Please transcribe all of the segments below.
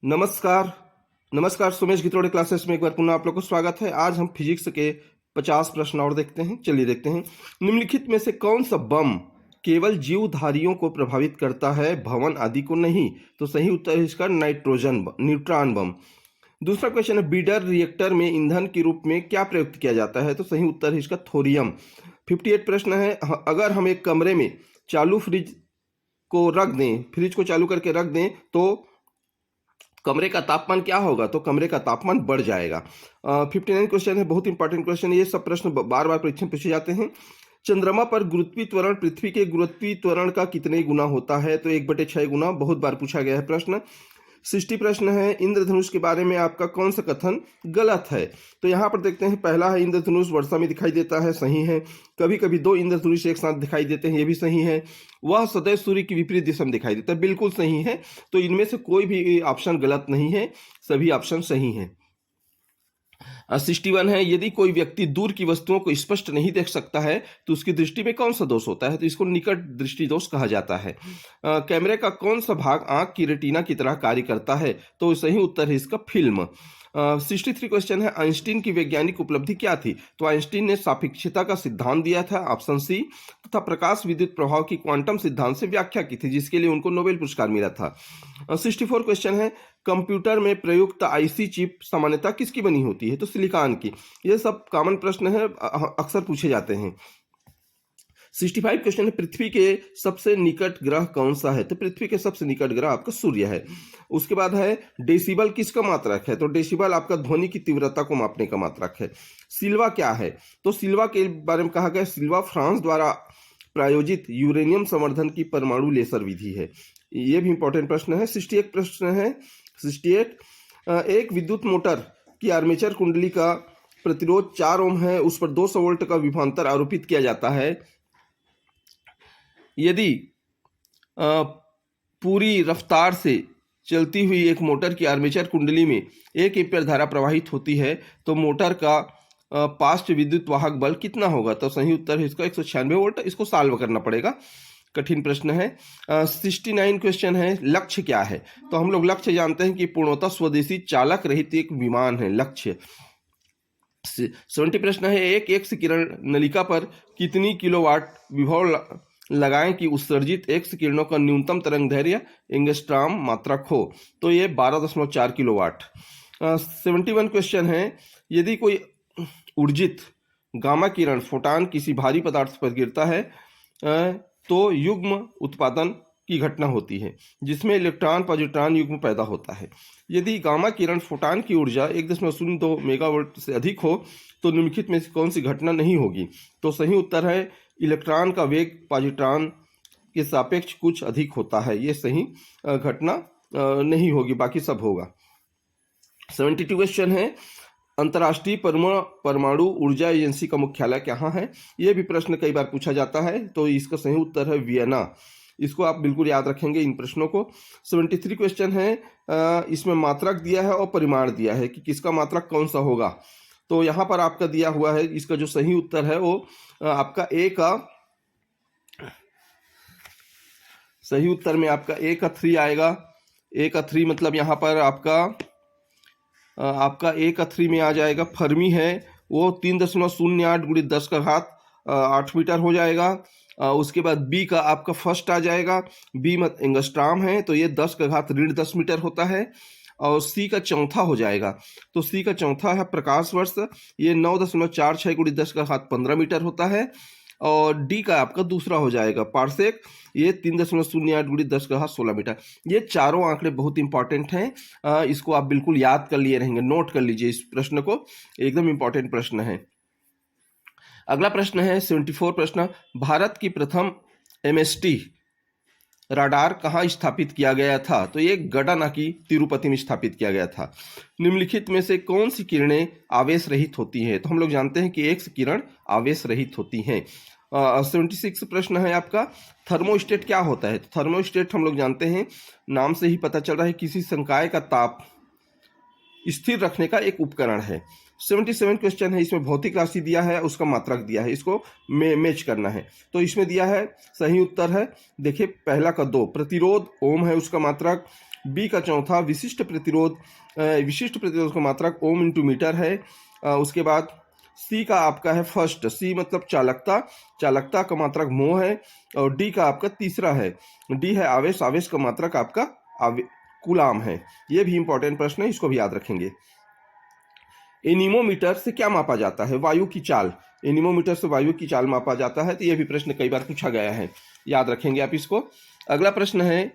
नमस्कार। नमस्कार सुमेश गितोड़े क्लासेस में एक बार पुनः आप लोग को स्वागत है। आज हम फिजिक्स के 50 प्रश्न और देखते हैं। चलिए देखते हैं। निम्नलिखित में से कौन सा बम केवल जीवधारियों को प्रभावित करता है, भवन आदि को नहीं? तो सही उत्तर है इसका न्यूट्रॉन बम। दूसरा क्वेश्चन है, बीडर रिएक्टर में ईंधन के रूप में क्या प्रयुक्त किया जाता है? तो सही उत्तर है इसका थोरियम। 58 प्रश्न है, अगर हम एक कमरे में चालू फ्रिज को रख दें, फ्रिज को चालू करके रख दें तो कमरे का तापमान क्या होगा? तो कमरे का तापमान बढ़ जाएगा। 59 क्वेश्चन है, बहुत इंपॉर्टेंट क्वेश्चन है। ये सब प्रश्न बार बार परीक्षा में पूछे जाते हैं। चंद्रमा पर गुरुत्वीय त्वरण पृथ्वी के गुरुत्वीय त्वरण का कितने गुना होता है? तो 1/6 गुना। बहुत बार पूछा गया है प्रश्न। 60 प्रश्न है, इंद्रधनुष के बारे में आपका कौन सा कथन गलत है? तो यहाँ पर देखते हैं। पहला है, इंद्रधनुष वर्षा में दिखाई देता है, सही है। कभी कभी 2 इंद्रधनुष एक साथ दिखाई देते हैं, ये भी सही है। वह सदैव सूर्य की विपरीत दिशा में दिखाई देता है, बिल्कुल सही है। तो इनमें से कोई भी ऑप्शन गलत नहीं है, सभी ऑप्शन सही हैं। 61 है, यदि कोई व्यक्ति दूर की वस्तुओं को स्पष्ट नहीं देख सकता है तो उसकी दृष्टि में कौन सा दोष होता है? तो इसको निकट दृष्टि दोष कहा जाता है। कैमरे का कौन सा भाग आंख की रेटिना की तरह कार्य करता है? तो सही उत्तर है इसका फिल्म। 63 क्वेश्चन है, आइंस्टीन की वैज्ञानिक उपलब्धि क्या थी? तो आइंस्टीन ने सापेक्षता का सिद्धांत दिया था, ऑप्शन सी, तथा प्रकाश विद्युत प्रभाव की क्वांटम सिद्धांत से व्याख्या की थी, जिसके लिए उनको नोबेल पुरस्कार मिला था। 64 क्वेश्चन है, कंप्यूटर में प्रयुक्त आईसी चिप सामान्यतः किसकी बनी होती है? तो सिलिकॉन की। ये सब कॉमन प्रश्न है, अक्सर पूछे जाते हैं। 65 क्वेश्चन है, पृथ्वी के सबसे निकट ग्रह कौन सा है? तो पृथ्वी के सबसे निकट ग्रह आपका सूर्य है। उसके बाद है, डेसिबल किसका मात्रक है? तो डेसिबल आपका ध्वनि की तीव्रता को मापने का मात्रक है। सिल्वा क्या है? तो सिल्वा के बारे में कहा गया, सिल्वा फ्रांस द्वारा प्रायोजित यूरेनियम संवर्धन की परमाणु लेसर विधि है। ये भी इंपॉर्टेंट प्रश्न है। 61 प्रश्न है, 68, एक विद्युत मोटर की आर्मेचर कुंडली का प्रतिरोध 4 ओम है, उस पर 200 वोल्ट का विभवांतर आरोपित किया जाता है। यदि पूरी रफ्तार से चलती हुई एक मोटर की आर्मेचर कुंडली में 1 एम्पीयर धारा प्रवाहित होती है तो मोटर का पार्श्व विद्युत वाहक बल कितना होगा? तो सही उत्तर है इसका 196 वोल्ट। इसको सॉल्व करना पड़ेगा, कठिन प्रश्न है। 69 क्वेश्चन है, लक्ष्य क्या है? तो हम लोग लक्ष्य जानते हैं कि पूर्णतः स्वदेशी चालक रहित एक विमान है लक्ष्य। 70 प्रश्न है, एक एक्स किरण नलिका पर कितनी किलोवाट विभव लगाएं कि उत्सर्जित एक्स किरणों का न्यूनतम तरंग दैर्घ्य एंगस्ट्रॉम मात्रक हो? तो ये 12.4 किलोवाट। 71 क्वेश्चन है, यदि कोई ऊर्जित गामा किरण फोटान किसी भारी पदार्थ पर गिरता है तो युग्म उत्पादन की घटना होती है, जिसमें इलेक्ट्रॉन पॉजिट्रॉन युग्म पैदा होता है। यदि गामा किरण फोटान की ऊर्जा 1.02 मेगावाट से अधिक हो तो निम्नलिखित में से कौन सी घटना नहीं होगी? तो सही उत्तर है, इलेक्ट्रॉन का वेग पॉजिट्रॉन के सापेक्ष कुछ अधिक होता है। ये सही घटना नहीं होगी, बाकी सब होगा। 72 क्वेश्चन है, अंतर्राष्ट्रीय परमाणु ऊर्जा एजेंसी का मुख्यालय कहाँ है? यह भी प्रश्न कई बार पूछा जाता है, तो इसका सही उत्तर है वियना। इसको आप बिल्कुल याद रखेंगे इन प्रश्नों को। 73 क्वेश्चन है, इसमें मात्रक दिया है और परिमाण दिया है कि किसका मात्रक कौन सा होगा। तो यहाँ पर आपका दिया हुआ है, इसका जो सही उत्तर है वो आपका ए का सही उत्तर में आपका ए का 3 आएगा। ए का 3 मतलब यहाँ पर आपका ए का 3 में आ जाएगा, फर्मी है वो 3.08 × 10⁸ मीटर हो जाएगा। उसके बाद बी का आपका फर्स्ट आ जाएगा, बी मत एंगस्ट्रॉम है तो ये 10⁻10 मीटर होता है। और सी का चौथा हो जाएगा, तो सी का चौथा है प्रकाश वर्ष, ये 9.46 × 10⁻15 मीटर होता है। और डी का आपका दूसरा हो जाएगा पार्सेक, ये 3.08 × 10⁻16 मीटर। ये चारों आंकड़े बहुत इंपॉर्टेंट हैं, इसको आप बिल्कुल याद कर लिए रहेंगे, नोट कर लीजिए इस प्रश्न को, एकदम इंपॉर्टेंट प्रश्न है। अगला प्रश्न है 74 प्रश्न, भारत की प्रथम एमएसटी राडार कहाँ स्थापित किया गया था? तो ये गडानाकी तिरुपति में स्थापित किया गया था। निम्नलिखित में से कौन सी किरणें आवेश रहित होती हैं? तो हम लोग जानते हैं कि एक्स किरण आवेश रहित होती हैं। 76 प्रश्न है आपका, थर्मोस्टेट क्या होता है? तो थर्मोस्टेट हम लोग जानते हैं, नाम से ही पता चल रहा है, किसी संकाय का ताप स्थिर रखने का एक उपकरण है। 77 क्वेश्चन है, इसमें भौतिक राशि दिया है, उसका मात्रक दिया है, इसको मैच करना है। तो इसमें दिया है, सही उत्तर है देखिए पहला का 2, प्रतिरोध ओम है उसका मात्रक, बी का चौथा विशिष्ट प्रतिरोध का मात्रक ओम इंटू मीटर है। उसके बाद सी का आपका है फर्स्ट, सी मतलब चालकता, चालकता का मात्रक मो है। और डी का आपका तीसरा है, डी है आवेश, आवेश का मात्रक आपका कूलाम है। ये भी इंपॉर्टेंट प्रश्न है, इसको भी याद रखेंगे। एनीमोमीटर से क्या मापा जाता है? वायु की चाल। एनीमोमीटर से वायु की चाल मापा जाता है। तो ये भी प्रश्न कई बार पूछा गया है, याद रखेंगे आप इसको। अगला प्रश्न है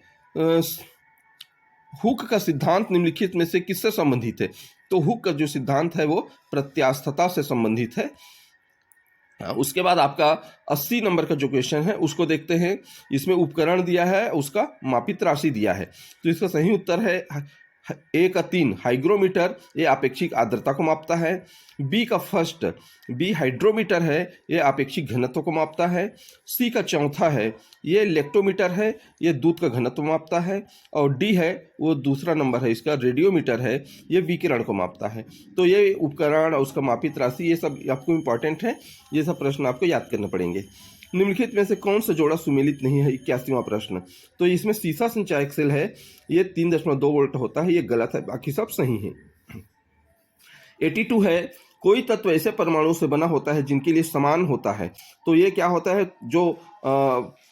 हुक का सिद्धांत निम्नलिखित में से किससे संबंधित है? तो हुक का जो सिद्धांत है वो प्रत्यास्थता से संबंधित है। उसके बाद आपका 80 नंबर का जो क्वेश्चन है उसको देखते हैं। इसमें उपकरण दिया है, उसका मापित राशि दिया है। तो इसका सही उत्तर है ए का 3 हाइग्रोमीटर, ये आपेक्षिक आर्द्रता को मापता है। बी का फर्स्ट, बी हाइड्रोमीटर है, ये आपेक्षिक घनत्व को मापता है। सी का चौथा है, ये लेक्टोमीटर है, ये दूध का घनत्व मापता है। और डी है वो दूसरा नंबर है इसका, रेडियोमीटर है, ये विकिरण को मापता है। तो ये उपकरण और उसका मापित राशि ये सब आपको इंपॉर्टेंट है, ये सब प्रश्न आपको याद करने पड़ेंगे। निम्नलिखित में से कौन सा जोड़ा सुमेलित नहीं है? 81वां प्रश्न। तो इसमें सीसा संचायक सेल है, ये 3.2 वोल्ट होता है, ये गलत है, बाकी सब सही है। 82 है, कोई तत्व ऐसे परमाणु से बना होता है जिनके लिए समान होता है। तो ये क्या होता है? जो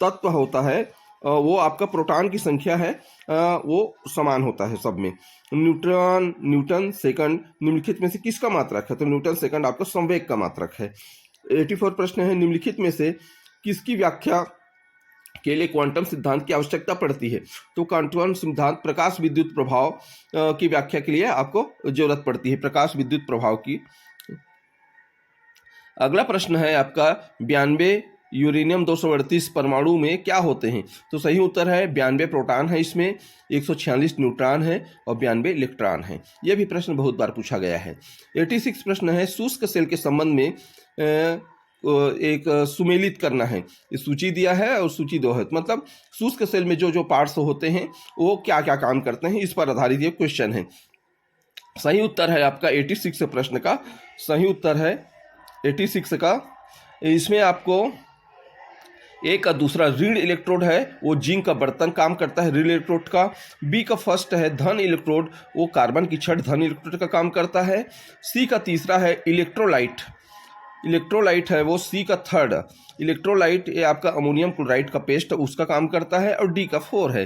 तत्व होता है वो आपका प्रोटॉन की संख्या है, वो समान होता है सब में। न्यूटन सेकंड निम्नलिखित में से किसका मात्रक है? तो न्यूटन सेकंड आपका संवेग का मात्रक है। 84 प्रश्न है, निम्नलिखित में से किसकी व्याख्या के लिए क्वांटम सिद्धांत की आवश्यकता पड़ती है? तो क्वांटम सिद्धांत प्रकाश विद्युत प्रभाव की व्याख्या के लिए आपको जरूरत पड़ती है, प्रकाश विद्युत प्रभाव की। अगला प्रश्न है आपका 92 यूरेनियम 238 परमाणु में क्या होते हैं? तो सही उत्तर है 92 प्रोटॉन है, इसमें 146 न्यूट्रॉन है और 92 इलेक्ट्रॉन है। यह भी प्रश्न बहुत बार पूछा गया है। 86 प्रश्न है, शुष्क सेल के संबंध में एक सुमेलित करना है। सूची दिया है और सूची 2 है, मतलब शुष्क सेल में जो जो पार्ट्स होते हैं वो क्या क्या काम करते हैं, इस पर आधारित ये क्वेश्चन है। सही उत्तर है आपका 86 प्रश्न का सही उत्तर है 86 का। इसमें आपको ए का दूसरा ऋण इलेक्ट्रोड है, वो जिंक का बर्तन काम करता है ऋण इलेक्ट्रोड का। बी का फर्स्ट है धन इलेक्ट्रोड, वो कार्बन की छड़ धन इलेक्ट्रोड का काम करता है। सी का तीसरा है इलेक्ट्रोलाइट, इलेक्ट्रोलाइट है वो सी का थर्ड। इलेक्ट्रोलाइट ये आपका अमोनियम क्लोराइड का पेस्ट उसका काम करता है। और डी का 4 है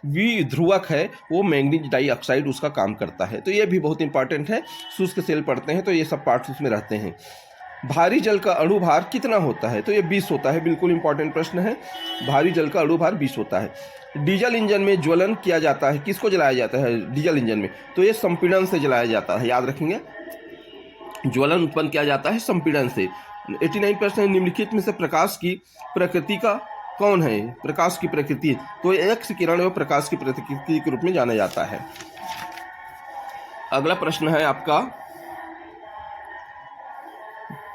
वी ध्रुवक है, वो मैंगनीज डाइऑक्साइड उसका काम करता है। तो ये भी बहुत इंपॉर्टेंट है, शुष्क सेल पढ़ते हैं तो ये सब पार्ट्स उसमें रहते हैं। भारी जल का अणुभार कितना होता है? तो ये 20 होता है, बिल्कुल इंपॉर्टेंट प्रश्न है। भारी जल का अणुभार 20 होता है। डीजल इंजन में ज्वलन किया जाता है, किसको जलाया जाता है डीजल इंजन में? तो ये संपीड़न से जलाया जाता है, याद रखेंगे, ज्वलन उत्पन्न किया जाता है संपीड़न से। 89% निम्नलिखित में से प्रकाश की प्रकृति का कौन है? प्रकाश की प्रकृति, तो एक्स किरण व प्रकाश की प्रकृति के रूप में जाना जाता है। अगला प्रश्न है आपका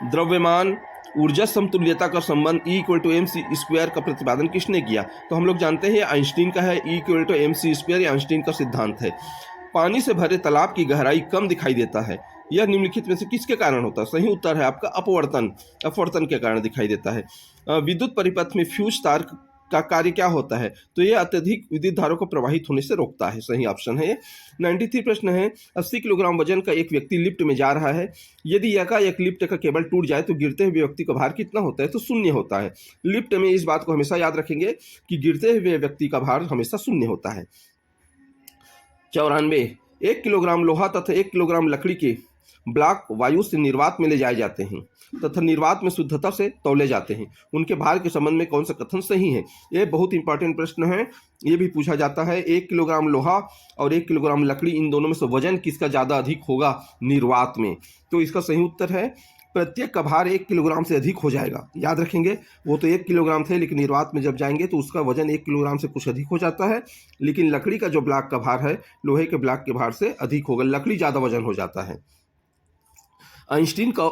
द्रव्यमान ऊर्जा समतुल्यता का संबंध E=mc² का प्रतिपादन किसने किया? तो हम लोग जानते हैं आइंस्टीन का है, E=mc², ये आइंस्टीन का सिद्धांत है। पानी से भरे तालाब की गहराई कम दिखाई देता है, यह निम्नलिखित में से किसके कारण होता है? सही उत्तर है आपका अपवर्तन के कारण दिखाई देता है। विद्युत परिपथ में फ्यूज तार का कार्य क्या होता है? तो यह अत्यधिक विद्युत धारा को प्रवाहित होने से रोकता है, सही ऑप्शन है। 93 प्रश्न है, 80 किलोग्राम वजन का एक व्यक्ति लिफ्ट में जा रहा है, यदि एकाएक लिफ्ट का केबल टूट जाए तो गिरते हुए व्यक्ति का भार कितना होता है? तो 0 होता है। लिफ्ट में इस बात को हमेशा याद रखेंगे कि गिरते हुए व्यक्ति का भार हमेशा 0 होता है। 94 1 किलोग्राम लोहा तथा 1 किलोग्राम लकड़ी के ब्लॉक वायु से निर्वात में ले जाए जाते हैं तथा निर्वात में शुद्धता से तौले जाते हैं, उनके भार के संबंध में कौन सा कथन सही है? ये बहुत इंपॉर्टेंट प्रश्न है, ये भी पूछा जाता है। 1 किलोग्राम लोहा और 1 किलोग्राम लकड़ी, इन दोनों में से वजन किसका ज़्यादा अधिक होगा निर्वात में? तो इसका सही उत्तर है प्रत्येक का भार 1 किलोग्राम से अधिक हो जाएगा, याद रखेंगे। वो तो 1 किलोग्राम थे, लेकिन निर्वात में जब जाएंगे तो उसका वजन 1 किलोग्राम से कुछ अधिक हो जाता है, लेकिन लकड़ी का जो ब्लॉक का भार है लोहे के ब्लॉक के भार से अधिक होगा, लकड़ी ज़्यादा वजन हो जाता है। आइंस्टीन को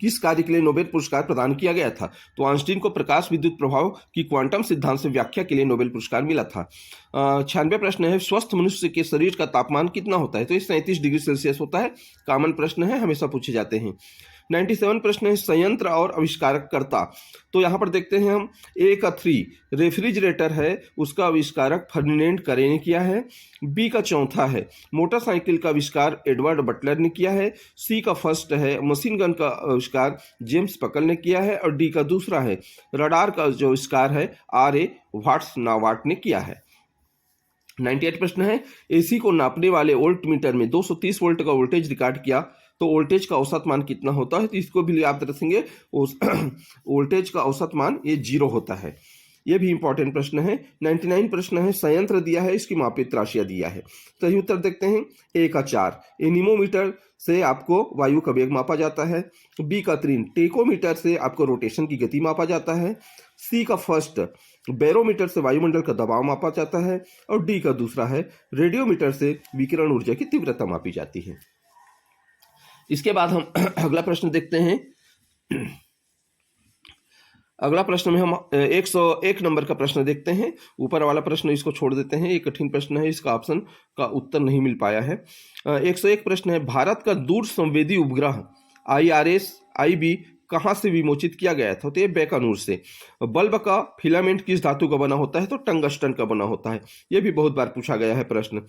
किस कार्य के लिए नोबेल पुरस्कार प्रदान किया गया था? तो आइंस्टीन को प्रकाश विद्युत प्रभाव की क्वांटम सिद्धांत से व्याख्या के लिए नोबेल पुरस्कार मिला था। 96 प्रश्न है, स्वस्थ मनुष्य के शरीर का तापमान कितना होता है? तो ये 37 डिग्री सेल्सियस होता है, कॉमन प्रश्न है, हमेशा पूछे जाते हैं। 97 प्रश्न है संयंत्र और आविष्कारकर्ता। तो यहाँ पर देखते हैं हम, ए का 3 रेफ्रिजरेटर है, उसका आविष्कारक फर्डिनेंड करे ने किया है। बी का चौथा है मोटरसाइकिल का आविष्कार एडवर्ड बटलर ने किया है। सी का फर्स्ट है मशीन गन का आविष्कार जेम्स पकल ने किया है। और डी का दूसरा है रडार का जो आविष्कार है आर.ए. वाट्स नावाट ने किया है। 98 प्रश्न है एसी को नापने वाले वोल्ट मीटर में 230 वोल्ट का वोल्टेज रिकॉर्ड किया तो वोल्टेज का औसत मान कितना होता है। तो इसको भी याद रखेंगे, उस वोल्टेज का औसत मान ये 0 होता है। ये भी इंपॉर्टेंट प्रश्न है। 99 प्रश्न है संयंत्र दिया है, इसकी मापित राशियां दिया है। सही उत्तर देखते हैं, ए का 4 एनीमोमीटर से आपको वायु का वेग मापा जाता है। बी का 3 टेकोमीटर से आपको रोटेशन की गति मापा जाता है। सी का फर्स्ट बैरोमीटर से वायुमंडल का दबाव मापा जाता है। और डी का दूसरा है रेडियोमीटर से विकिरण ऊर्जा की तीव्रता मापी जाती है। इसके बाद हम अगला प्रश्न देखते हैं। अगला प्रश्न में हम 101 नंबर का प्रश्न देखते हैं। ऊपर वाला प्रश्न इसको छोड़ देते हैं, ये कठिन प्रश्न है, इसका ऑप्शन का उत्तर नहीं मिल पाया है। 101 प्रश्न है भारत का दूर संवेदी उपग्रह IRS-IB कहाँ से विमोचित किया गया था। तो ये बैकानूर से। बल्ब का फिलामेंट किस धातु का बना होता है। तो टंगस्टन का बना होता है। ये भी बहुत बार पूछा गया है प्रश्न।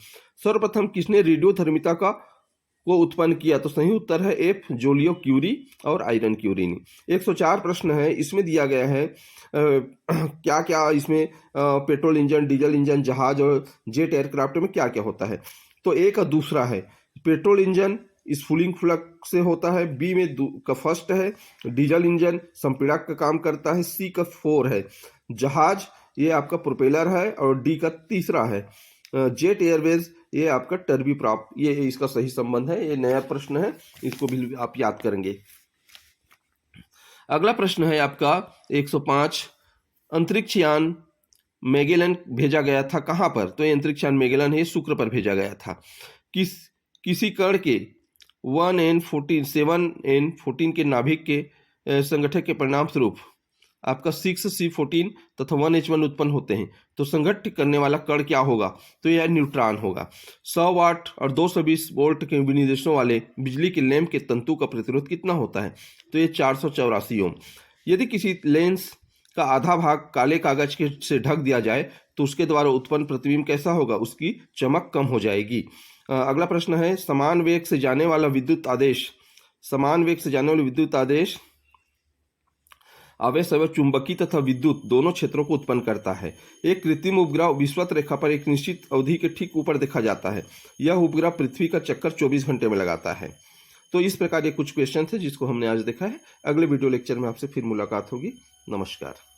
सर्वप्रथम किसने रेडियोधर्मिता को उत्पन्न किया। तो सही उत्तर है एफ जोलियो क्यूरी और आयरन क्यूरी ने। 104 प्रश्न है, इसमें दिया गया है क्या क्या इसमें पेट्रोल इंजन, डीजल इंजन, जहाज और जेट एयरक्राफ्ट में क्या क्या होता है। तो ए का दूसरा है पेट्रोल इंजन स्फुलिंग फ्लक्स से होता है। बी में का फर्स्ट है डीजल इंजन संपीड़क का काम करता है। सी का 4 है जहाज, ये आपका प्रोपेलर है। और डी का तीसरा है जेट एयरवेज, ये आपका टर्बीप्रॉप, ये इसका सही संबंध है। ये नया प्रश्न है, इसको भी आप याद करेंगे। अगला प्रश्न है आपका 105 अंतरिक्ष यान मैगेलन भेजा गया था कहां पर। तो ये अंतरिक्ष यान मैगेलन है, शुक्र पर भेजा गया था। किसी कण के 7n14 के नाभिक के संगठन के परिणाम स्वरूप आपका 6C14 तथा 1H1 उत्पन्न होते हैं। तो संगठित करने वाला कण क्या होगा। तो यह न्यूट्रॉन होगा। 100 वाट और 220 वोल्ट के विनिर्देशों वाले बिजली के लैंप के तंतु का प्रतिरोध कितना होता है। तो ये 484 ओम। यदि किसी लेंस का आधा भाग काले कागज के से ढक दिया जाए तो उसके द्वारा उत्पन्न प्रतिबिंब कैसा होगा, उसकी चमक कम हो जाएगी। अगला प्रश्न है समान वेग से जाने वाला विद्युत आदेश आवेश अवयव चुंबकीय तथा विद्युत दोनों क्षेत्रों को उत्पन्न करता है। एक कृत्रिम उपग्रह विषुवत रेखा पर एक निश्चित अवधि के ठीक ऊपर देखा जाता है। यह उपग्रह पृथ्वी का चक्कर 24 घंटे में लगाता है। तो इस प्रकार ये कुछ क्वेश्चन थे जिसको हमने आज देखा है। अगले वीडियो लेक्चर में आपसे फिर मुलाकात होगी। नमस्कार।